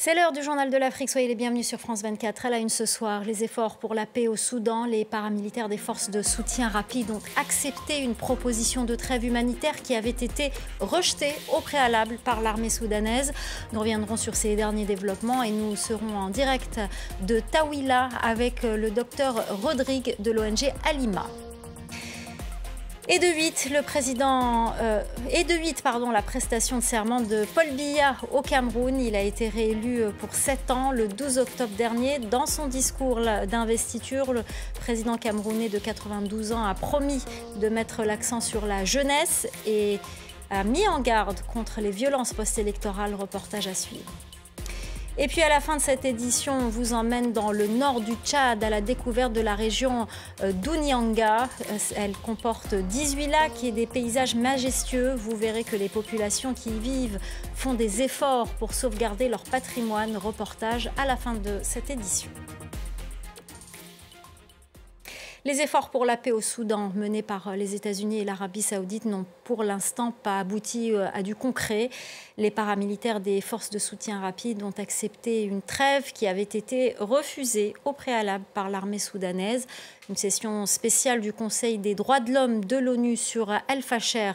C'est l'heure du journal de l'Afrique. Soyez les bienvenus sur France 24. À la une ce soir, les efforts pour la paix au Soudan. Les paramilitaires des forces de soutien rapide ont accepté une proposition de trêve humanitaire qui avait été rejetée au préalable par l'armée soudanaise. Nous reviendrons sur ces derniers développements et nous serons en direct de Taouila avec le docteur Rodrigue de l'ONG Alima. Et de 8, la prestation de serment de Paul Biya au Cameroun. Il a été réélu pour 7 ans le 12 octobre dernier. Dans son discours d'investiture, le président camerounais de 92 ans a promis de mettre l'accent sur la jeunesse et a mis en garde contre les violences post-électorales. Reportage à suivre. Et puis à la fin de cette édition, on vous emmène dans le nord du Tchad à la découverte de la région d'Ounianga. Elle comporte 18 lacs et des paysages majestueux. Vous verrez que les populations qui y vivent font des efforts pour sauvegarder leur patrimoine. Reportage à la fin de cette édition. Les efforts pour la paix au Soudan menés par les États-Unis et l'Arabie saoudite n'ont pour l'instant pas abouti à du concret. Les paramilitaires des forces de soutien rapide ont accepté une trêve qui avait été refusée au préalable par l'armée soudanaise. Une session spéciale du Conseil des droits de l'homme de l'ONU sur El Fasher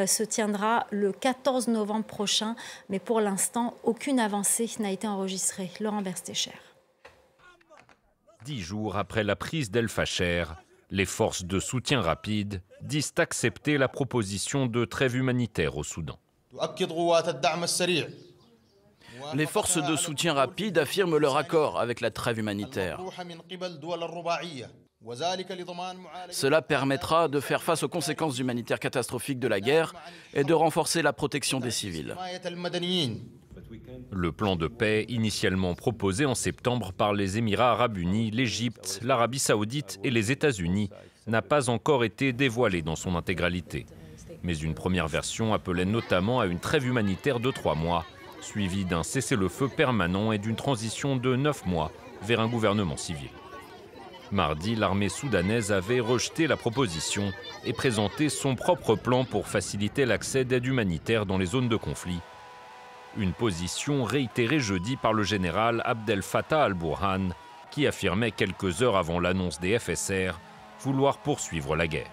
se tiendra le 14 novembre prochain. Mais pour l'instant, aucune avancée n'a été enregistrée. Laurent Berstécher. 10 jours après la prise d'El Fasher, les forces de soutien rapide disent accepter la proposition de trêve humanitaire au Soudan. Les forces de soutien rapide affirment leur accord avec la trêve humanitaire. Cela permettra de faire face aux conséquences humanitaires catastrophiques de la guerre et de renforcer la protection des civils. Le plan de paix, initialement proposé en septembre par les Émirats arabes unis, l'Égypte, l'Arabie saoudite et les États-Unis, n'a pas encore été dévoilé dans son intégralité. Mais une première version appelait notamment à une trêve humanitaire de 3 mois, suivie d'un cessez-le-feu permanent et d'une transition de 9 mois vers un gouvernement civil. Mardi, l'armée soudanaise avait rejeté la proposition et présenté son propre plan pour faciliter l'accès d'aide humanitaire dans les zones de conflit. Une position réitérée jeudi par le général Abdel Fattah al-Burhan, qui affirmait quelques heures avant l'annonce des FSR vouloir poursuivre la guerre.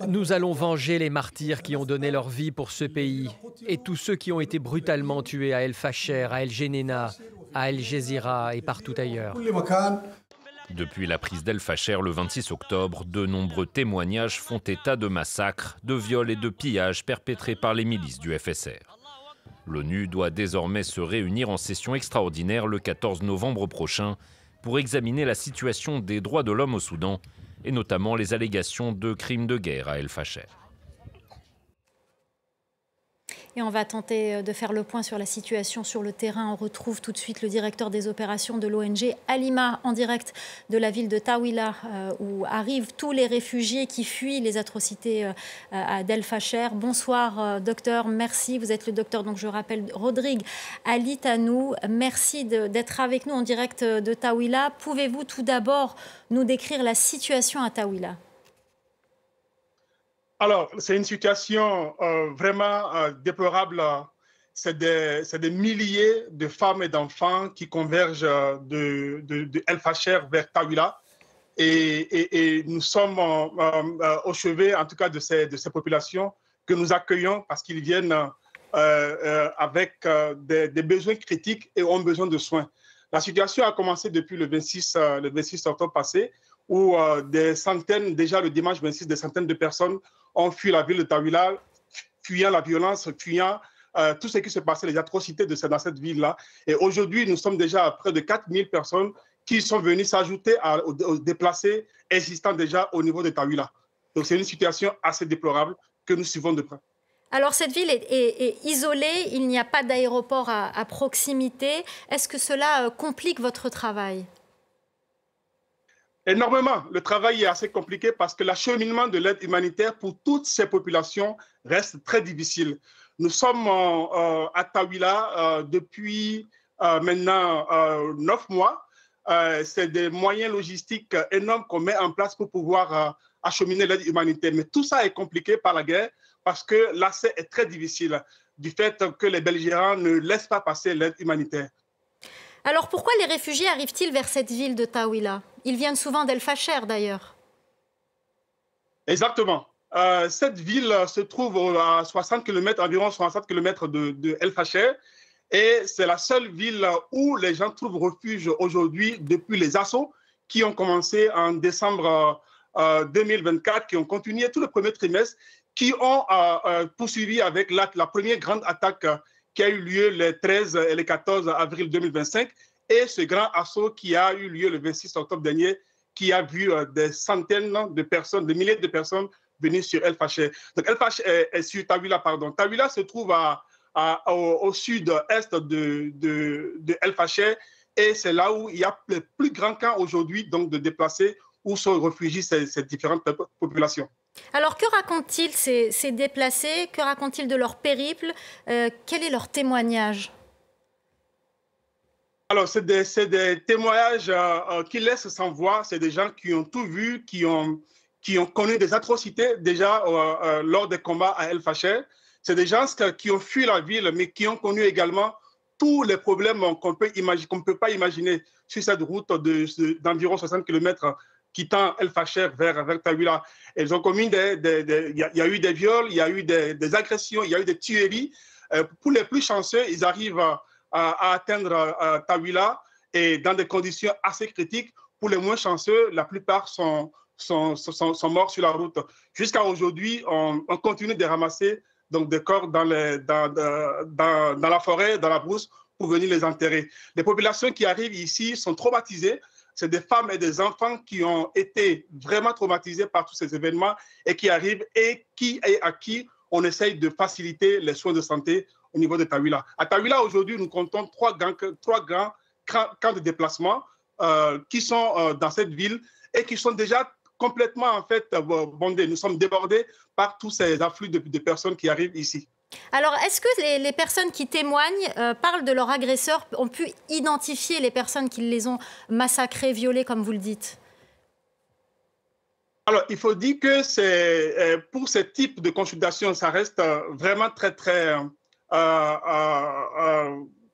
Nous allons venger les martyrs qui ont donné leur vie pour ce pays et tous ceux qui ont été brutalement tués à El Fasher, à El Geneina, à El Gezira et partout ailleurs. Depuis la prise d'El Fasher le 26 octobre, de nombreux témoignages font état de massacres, de viols et de pillages perpétrés par les milices du FSR. L'ONU doit désormais se réunir en session extraordinaire le 14 novembre prochain pour examiner la situation des droits de l'homme au Soudan et notamment les allégations de crimes de guerre à El Fasher. Et on va tenter de faire le point sur la situation sur le terrain. On retrouve tout de suite le directeur des opérations de l'ONG Alima en direct de la ville de Taouila où arrivent tous les réfugiés qui fuient les atrocités d'El Fasher. Bonsoir docteur, merci. Vous êtes le docteur, donc je rappelle, Rodrigue Alitanou. Merci d'être avec nous en direct de Taouila. Pouvez-vous tout d'abord nous décrire la situation à Taouila ? Alors, c'est une situation vraiment déplorable. C'est des milliers de femmes et d'enfants qui convergent de El Fasher vers Taouila. Et nous sommes au chevet, en tout cas, de ces populations que nous accueillons parce qu'ils viennent avec des besoins critiques et ont besoin de soins. La situation a commencé depuis le 26 octobre passé, où des centaines, déjà le dimanche 26, des centaines de personnes ont fui la ville de Taouila, fuyant la violence, fuyant tout ce qui se passait, les atrocités dans cette ville-là. Et aujourd'hui, nous sommes déjà à près de 4000 personnes qui sont venues s'ajouter aux déplacés existants déjà au niveau de Taouila. Donc c'est une situation assez déplorable que nous suivons de près. Alors cette ville est isolée, il n'y a pas d'aéroport à proximité. Est-ce que cela complique votre travail ? Énormément. Le travail est assez compliqué parce que l'acheminement de l'aide humanitaire pour toutes ces populations reste très difficile. Nous sommes à Taouila depuis maintenant 9 mois. C'est des moyens logistiques énormes qu'on met en place pour pouvoir acheminer l'aide humanitaire. Mais tout ça est compliqué par la guerre parce que l'accès est très difficile. du fait que les belligérants ne laissent pas passer l'aide humanitaire. Alors pourquoi les réfugiés arrivent-ils vers cette ville de Taouila? Ils viennent souvent d'El Fasher d'ailleurs. Exactement. Cette ville se trouve à 60 km, environ 60 km de El Fasher, et c'est la seule ville où les gens trouvent refuge aujourd'hui depuis les assauts qui ont commencé en décembre 2024, qui ont continué tout le premier trimestre, qui ont poursuivi avec la première grande attaque qui a eu lieu les 13 et les 14 avril 2025, et ce grand assaut qui a eu lieu le 26 octobre dernier, qui a vu des centaines de personnes, des milliers de personnes venir sur El Fasher. Donc El Fasher est sur Taouila, pardon. Taouila se trouve au sud-est de El Fasher, et c'est là où il y a le plus grand camp aujourd'hui donc de déplacés où se réfugient ces différentes populations. Alors que racontent-ils ces déplacés? Que racontent-ils de leur périple? Quel est leur témoignage? Alors, c'est des témoignages qui laissent sans voix. C'est des gens qui ont tout vu, qui ont connu des atrocités déjà lors des combats à El Fasher. C'est des gens qui ont fui la ville, mais qui ont connu également tous les problèmes qu'on ne peut pas imaginer sur cette route d'environ 60 km quittant El Fasher vers Taouila. Ils ont commis il y a eu des viols, il y a eu des agressions, il y a eu des tueries. Pour les plus chanceux, ils arrivent à atteindre Taouila et dans des conditions assez critiques. Pour les moins chanceux, la plupart sont morts sur la route. Jusqu'à aujourd'hui, on continue de ramasser donc, des corps dans la forêt, dans la brousse, pour venir les enterrer. Les populations qui arrivent ici sont traumatisées. C'est des femmes et des enfants qui ont été vraiment traumatisés par tous ces événements et qui arrivent et à qui on essaye de faciliter les soins de santé au niveau de Taouila. À Taouila, aujourd'hui, nous comptons trois grands camps de déplacement qui sont dans cette ville et qui sont déjà complètement en fait bondés. Nous sommes débordés par tous ces afflux de personnes qui arrivent ici. Alors, est-ce que les personnes qui témoignent parlent de leurs agresseurs, ont pu identifier les personnes qui les ont massacrés, violés, comme vous le dites? Alors, il faut dire que pour ce type de consultation, ça reste vraiment très, très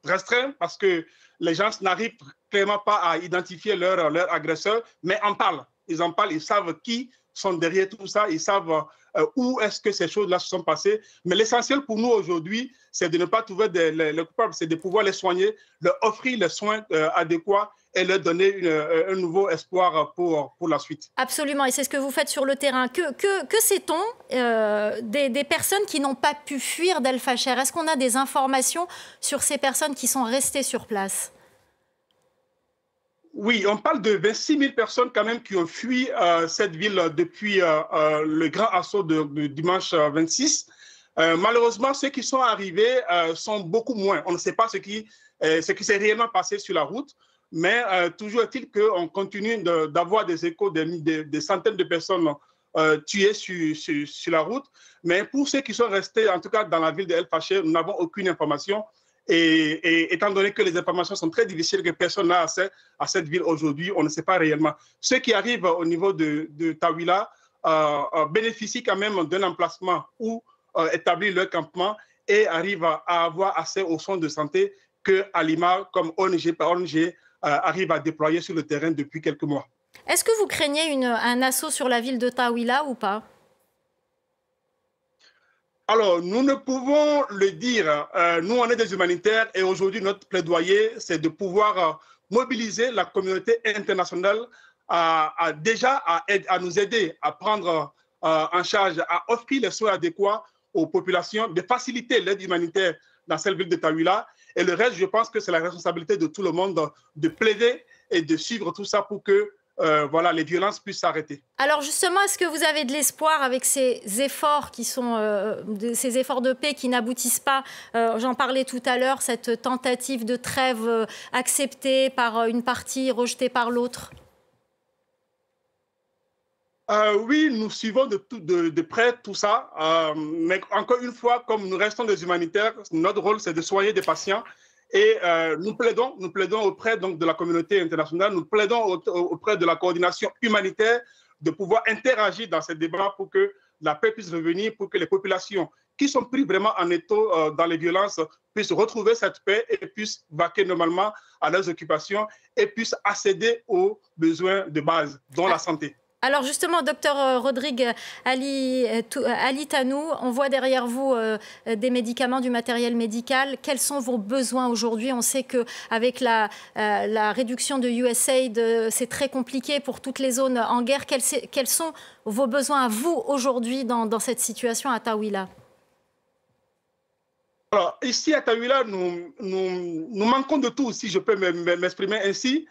restreint parce que les gens n'arrivent clairement pas à identifier leur agresseur, mais en parlent. Ils en parlent, ils savent qui sont derrière tout ça, ils savent où est-ce que ces choses-là se sont passées. Mais l'essentiel pour nous aujourd'hui, c'est de ne pas trouver les coupables, c'est de pouvoir les soigner, leur offrir les soins adéquats et leur donner un nouveau espoir pour la suite. Absolument, et c'est ce que vous faites sur le terrain. Que sait-on des personnes qui n'ont pas pu fuir d'El Fasher? Est-ce qu'on a des informations sur ces personnes qui sont restées sur place? Oui, on parle de 26 000 personnes quand même qui ont fui cette ville depuis le grand assaut de dimanche 26. Malheureusement, ceux qui sont arrivés sont beaucoup moins. On ne sait pas ce qui s'est réellement passé sur la route, mais toujours est-il qu'on continue d'avoir des échos des centaines de personnes tuées sur la route. Mais pour ceux qui sont restés, en tout cas dans la ville d'El Fasher, nous n'avons aucune information. Et étant donné que les informations sont très difficiles, que personne n'a accès à cette ville aujourd'hui, on ne sait pas réellement. Ceux qui arrivent au niveau de Taouila bénéficient quand même d'un emplacement où établir leur campement et arrivent à avoir accès aux soins de santé que Alima, comme ONG par ONG, arrive à déployer sur le terrain depuis quelques mois. Est-ce que vous craignez un assaut sur la ville de Taouila ou pas? Alors, nous ne pouvons le dire. Nous, on est des humanitaires et aujourd'hui, notre plaidoyer, c'est de pouvoir mobiliser la communauté internationale à nous aider à prendre en charge, à offrir les soins adéquats aux populations, de faciliter l'aide humanitaire dans cette ville de Taouila. Et le reste, je pense que c'est la responsabilité de tout le monde de plaider et de suivre tout ça pour que voilà, les violences puissent s'arrêter. Alors justement, est-ce que vous avez de l'espoir avec ces efforts ces efforts de paix qui n'aboutissent pas? J'en parlais tout à l'heure, cette tentative de trêve acceptée par une partie, rejetée par l'autre. Oui, nous suivons de près tout ça. Mais encore une fois, comme nous restons des humanitaires, notre rôle, c'est de soigner des patients. Et nous plaidons auprès donc, de la communauté internationale, nous plaidons auprès de la coordination humanitaire de pouvoir interagir dans ces débats pour que la paix puisse revenir, pour que les populations qui sont pris vraiment en étau dans les violences puissent retrouver cette paix et puissent vaquer normalement à leurs occupations et puissent accéder aux besoins de base, dont la santé. Alors justement, docteur Rodrigue Ali Tanou, on voit derrière vous des médicaments, du matériel médical. Quels sont vos besoins aujourd'hui? On sait qu'avec la réduction de USAID, c'est très compliqué pour toutes les zones en guerre. Quels sont vos besoins à vous aujourd'hui dans cette situation à Taouila? Alors, ici à Taouila, nous manquons de tout, si je peux m'exprimer ainsi.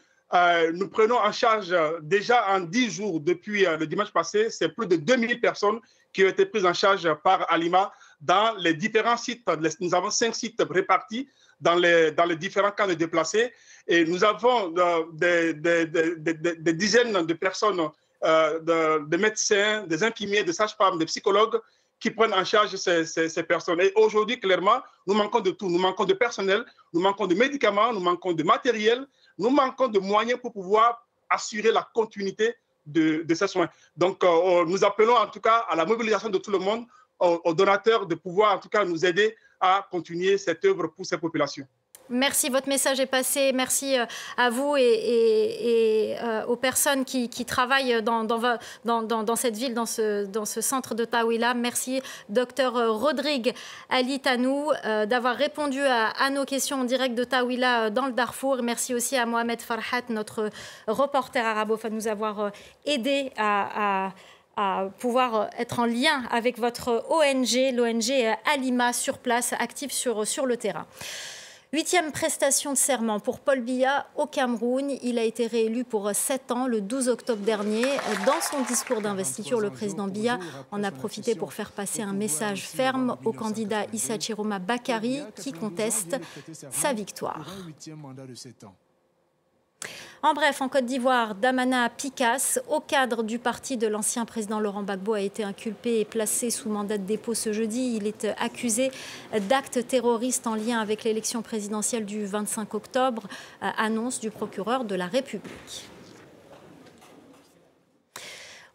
Nous prenons en charge déjà en 10 jours depuis le dimanche passé, c'est plus de 2000 personnes qui ont été prises en charge par Alima dans les différents sites. Nous avons 5 sites répartis dans les différents camps de déplacés et nous avons des dizaines de personnes, de médecins, des infirmiers, des sages-femmes, des psychologues qui prennent en charge ces personnes. Et aujourd'hui, clairement, nous manquons de tout. Nous manquons de personnel, nous manquons de médicaments, nous manquons de matériel, nous manquons de moyens pour pouvoir assurer la continuité de ces soins. Donc, nous appelons en tout cas à la mobilisation de tout le monde, aux donateurs de pouvoir en tout cas nous aider à continuer cette œuvre pour ces populations. Merci, votre message est passé. Merci à vous et aux personnes qui travaillent dans cette ville, dans ce centre de Taouila. Merci, docteur Rodrigue Ali Tanou, d'avoir répondu à nos questions en direct de Taouila dans le Darfour. Merci aussi à Mohamed Farhat, notre reporter arabophone, de nous avoir aidé à pouvoir être en lien avec votre ONG, l'ONG Alima, sur place, active sur le terrain. 8e prestation de serment pour Paul Biya au Cameroun. Il a été réélu pour 7 ans le 12 octobre dernier. Dans son discours d'investiture, le président Biya en a profité pour faire passer un message ferme au candidat Issa Chiroma Bakary qui conteste sa victoire. En bref, en Côte d'Ivoire, Damana Picas, au cadre du parti de l'ancien président Laurent Gbagbo, a été inculpé et placé sous mandat de dépôt ce jeudi. Il est accusé d'actes terroristes en lien avec l'élection présidentielle du 25 octobre, annonce du procureur de la République.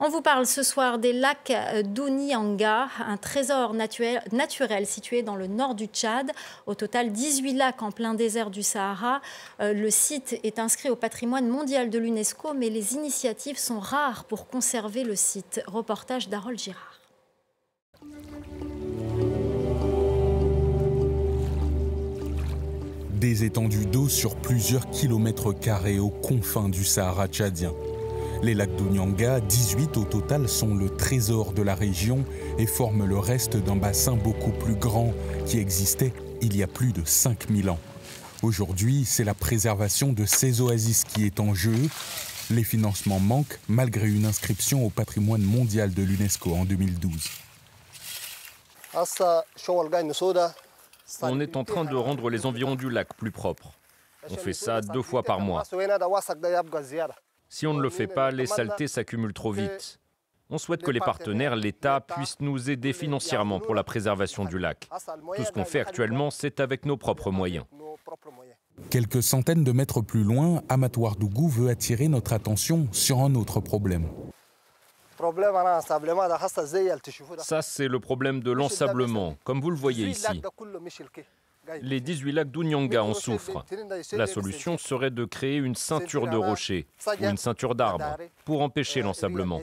On vous parle ce soir des lacs d'Ounianga, un trésor naturel situé dans le nord du Tchad. Au total, 18 lacs en plein désert du Sahara. Le site est inscrit au patrimoine mondial de l'UNESCO, mais les initiatives sont rares pour conserver le site. Reportage d'Harold Girard. Des étendues d'eau sur plusieurs kilomètres carrés aux confins du Sahara tchadien. Les lacs d'Ounianga, 18 au total, sont le trésor de la région et forment le reste d'un bassin beaucoup plus grand qui existait il y a plus de 5000 ans. Aujourd'hui, c'est la préservation de ces oasis qui est en jeu. Les financements manquent malgré une inscription au patrimoine mondial de l'UNESCO en 2012. On est en train de rendre les environs du lac plus propres. On fait ça 2 fois par mois. Si on ne le fait pas, les saletés s'accumulent trop vite. On souhaite que les partenaires, l'État, puissent nous aider financièrement pour la préservation du lac. Tout ce qu'on fait actuellement, c'est avec nos propres moyens. Quelques centaines de mètres plus loin, Amat Ouardougou veut attirer notre attention sur un autre problème. Ça, c'est le problème de l'ensablement, comme vous le voyez ici. Les 18 lacs d'Ounianga en souffrent. La solution serait de créer une ceinture de rochers ou une ceinture d'arbres pour empêcher l'ensablement.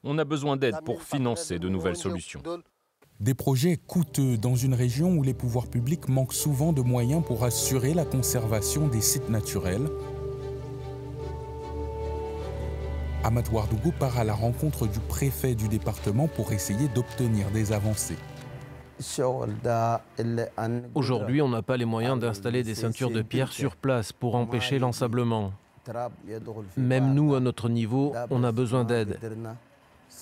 On a besoin d'aide pour financer de nouvelles solutions. Des projets coûteux dans une région où les pouvoirs publics manquent souvent de moyens pour assurer la conservation des sites naturels. Amat Ouardougou part à la rencontre du préfet du département pour essayer d'obtenir des avancées. Aujourd'hui, on n'a pas les moyens d'installer des ceintures de pierre sur place pour empêcher l'ensablement. Même nous, à notre niveau, on a besoin d'aide.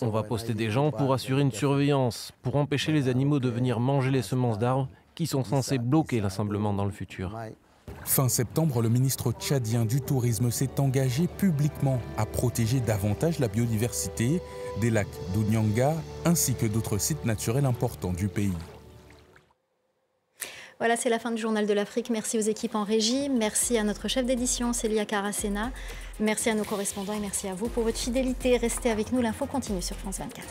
On va poster des gens pour assurer une surveillance, pour empêcher les animaux de venir manger les semences d'arbres qui sont censées bloquer l'assemblement dans le futur. Fin septembre, le ministre tchadien du Tourisme s'est engagé publiquement à protéger davantage la biodiversité des lacs d'Ounianga ainsi que d'autres sites naturels importants du pays. Voilà, c'est la fin du Journal de l'Afrique. Merci aux équipes en régie. Merci à notre chef d'édition, Célia Caracena. Merci à nos correspondants et merci à vous pour votre fidélité. Restez avec nous, l'info continue sur France 24.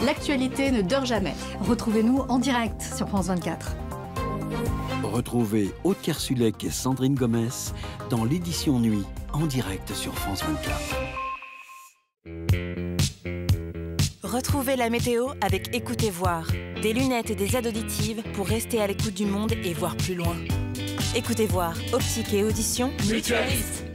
L'actualité ne dort jamais. Retrouvez-nous en direct sur France 24. Retrouvez Aude Kersulek et Sandrine Gomez dans l'édition Nuit, en direct sur France 24. Retrouvez la météo avec Écoutez Voir. Des lunettes et des aides auditives pour rester à l'écoute du monde et voir plus loin. Écoutez Voir, optique et audition, mutualiste.